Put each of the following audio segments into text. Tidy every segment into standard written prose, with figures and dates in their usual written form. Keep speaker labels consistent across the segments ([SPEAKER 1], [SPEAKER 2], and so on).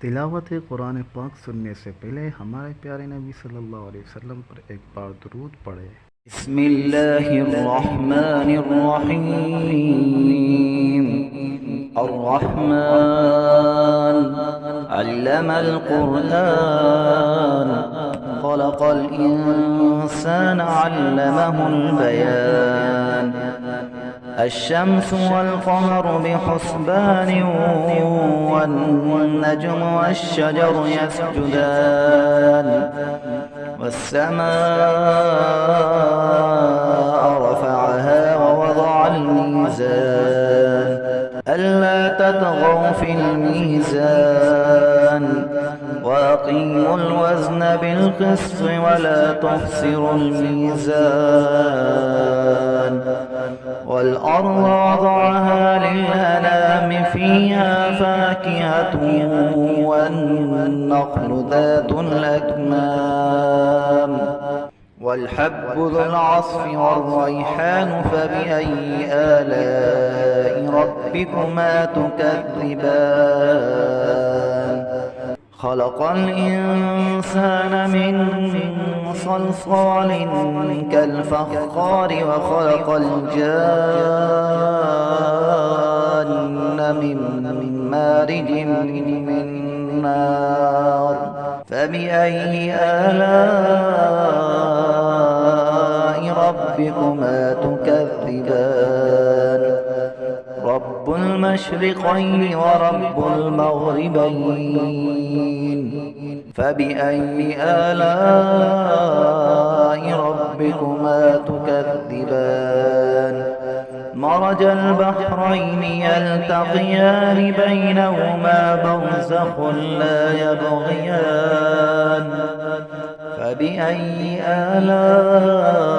[SPEAKER 1] तिलावत कुरान पाक सुनने से पहले हमारे प्यारे नबी सल्लल्लाहु अलैहि वसल्लम पर एक बार दुरूद पढ़े।
[SPEAKER 2] बिस्मिल्लाहिर्रहमानिर्रहीम। अर्रहमान अल्लमल कुरआन खलक़ल इंसान अल्लमहुल बयान। الشمس والقمر بحسبان والنجم والشجر يسجدان والسماء رفعها ووضع الميزان ألا تطغوا في الميزان وأقيموا الوزن بالقسط ولا تخسروا الميزان والأرض وضعها للأنام فيها فاكهة والنخل ذات الأكمام والحب ذو العصف والريحان فبأي آلاء ربكما تكذبان خلق الإنسان من صلصال كالفخار وخلق الجان من مارج من نار فبأي آلاء ربكما تكذبان رب المشرقين ورب المغربين فبأي آلاء ربكما تكذبان مرج البحرين يلتقيان بينهما برزخ لا يبغيان فبأي آلاء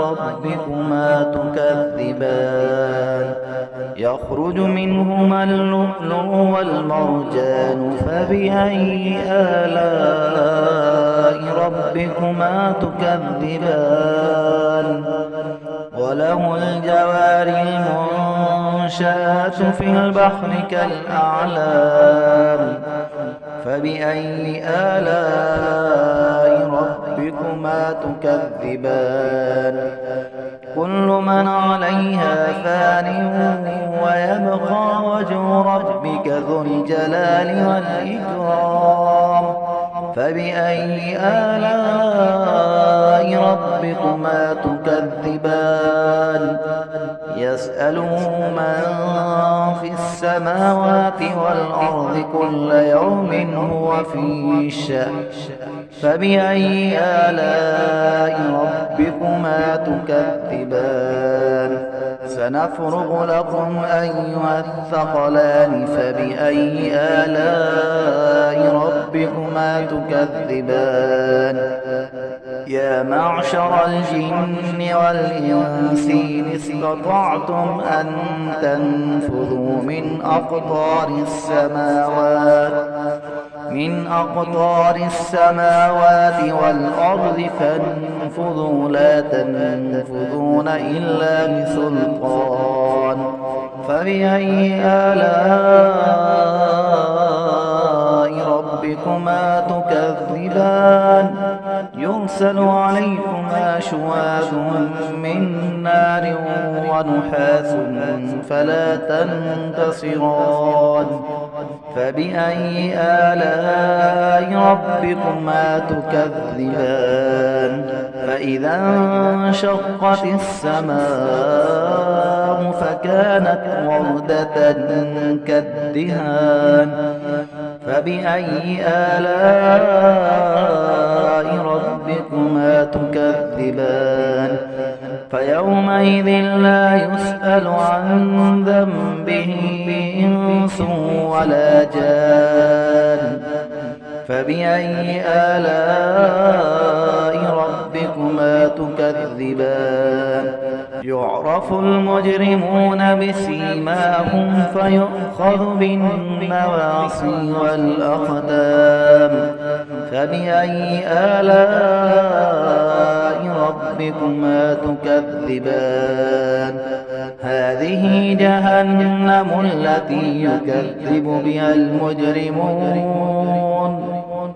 [SPEAKER 2] ربكما تكذبان يخرج منهما اللؤلؤ والمرجان فبأي آلاء ربكما تكذبان وله الجوار المنشآت في البحر كالأعلام فبأي آلاء ربكما تكذبان كل من عليها فان ويبقى وجه ربك ذو الجلال والإكرام فبأي آلاء ربكما تكذبان يسأله من في السماوات والأرض كل يوم هو في شأن فبأي آلاء ربكما تكذبان سنفرغ لكم أيها الثقلان فبأي آلاء ربكما تكذبان يا معشر الجن والإنس إن استطعتم أن تنفذوا من أقطار السماوات والأرض فانفذوا لا تنفذون إلا بسلطان فبأي آلاء ربكما تكذبان يرسل عليكما شواظ من نار ونحاس فلا تنتصران فبأي آلاء ربكما تكذبان فإذا انشقت السماء فكانت وردة كالدهان فبأي آلاء ربكما تكذبان فيومئذ لا يسأل عن ذنبه إنس ولا جان فبأي آلاء ربكما تكذبان يعرف المجرمون بسيماهم فيؤخذ بالنواصي والأقدام فبأي آلاء ربكما تكذبان هذه جهنم التي يكذب بها المجرمون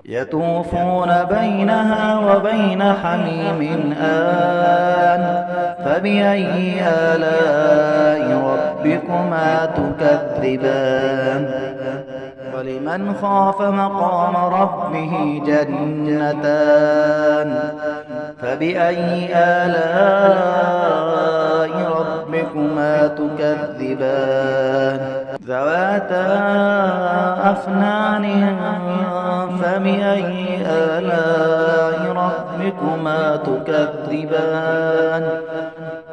[SPEAKER 2] يطوفون بينها وبين حميم آن فبأي آلاء ربكما تكذبان ولمن خاف مقام ربه جنتان فبأي آلاء ربكما تكذبان ذواتا أفنان فبأي آلاء ربكما تكذبان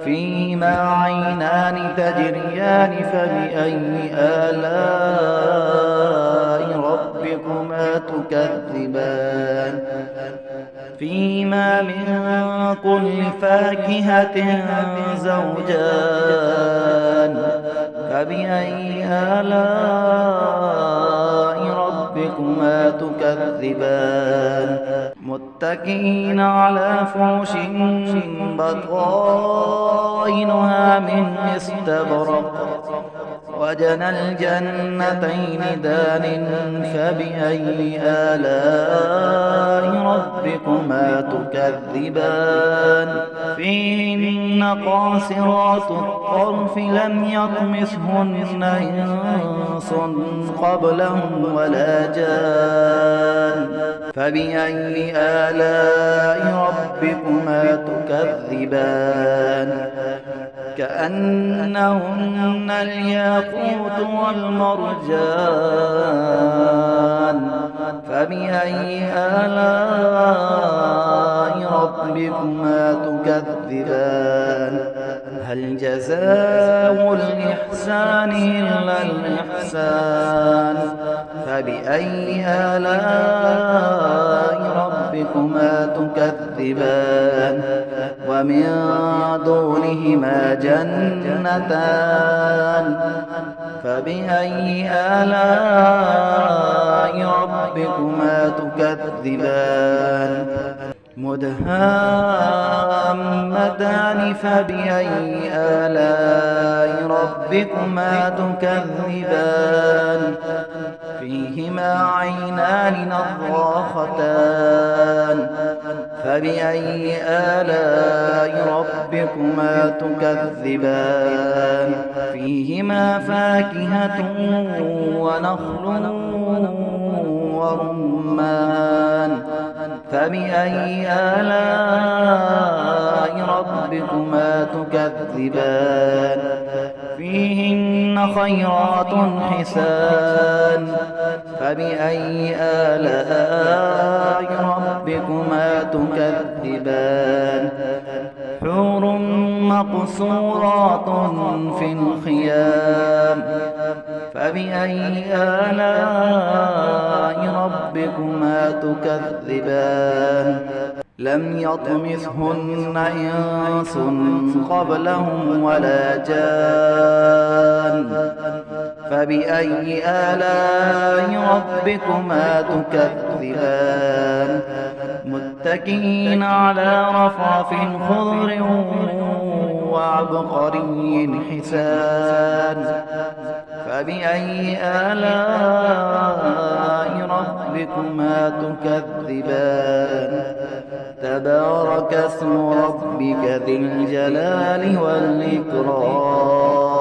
[SPEAKER 2] فيهما عينان تجريان فبأي آلاء ربكما تكذبان فيهما من كل فاكهة زوجان فبأي آلاء ربكما تكذبان متكئين على فرش بطائنها من استبرق وجنى الجنتين دان فبأي آلاء ربكما تكذبان فيهن قاصرات الطرف لم يطمثهن إنس قبلهم ولا جان فبأي آلاء ربكما تكذبان كأنهن الياقوت والمرجان فبأي آلاء ربكما تكذبان هل جزاء الإحسان إلا الإحسان فبأي آلاء ربكما تكذبان ومن دونهما جنتان فبأي آلاء ربكما تكذبان مدهامتان فبأي آلاء ربكما تكذبان فيهما عينان نضاختان فبأي آلاء ربكما تكذبان فيهما فاكهة ونخل ورمان فبأي آلاء ربكما تكذبان فيهن خيرات حسان فبأي آلاء ربكما تكذبان حور مقصورات في الخيام فبأي آلاء ربكما تكذبان لم يطمثهن إنس قبلهم ولا جان فبأي آلاء ربكما تكذبان متكئين على رفرف خضر وعبقري حسان فبأي آلاء ربكما تكذبان تبارك اسم ربك ذي الجلال والإكرام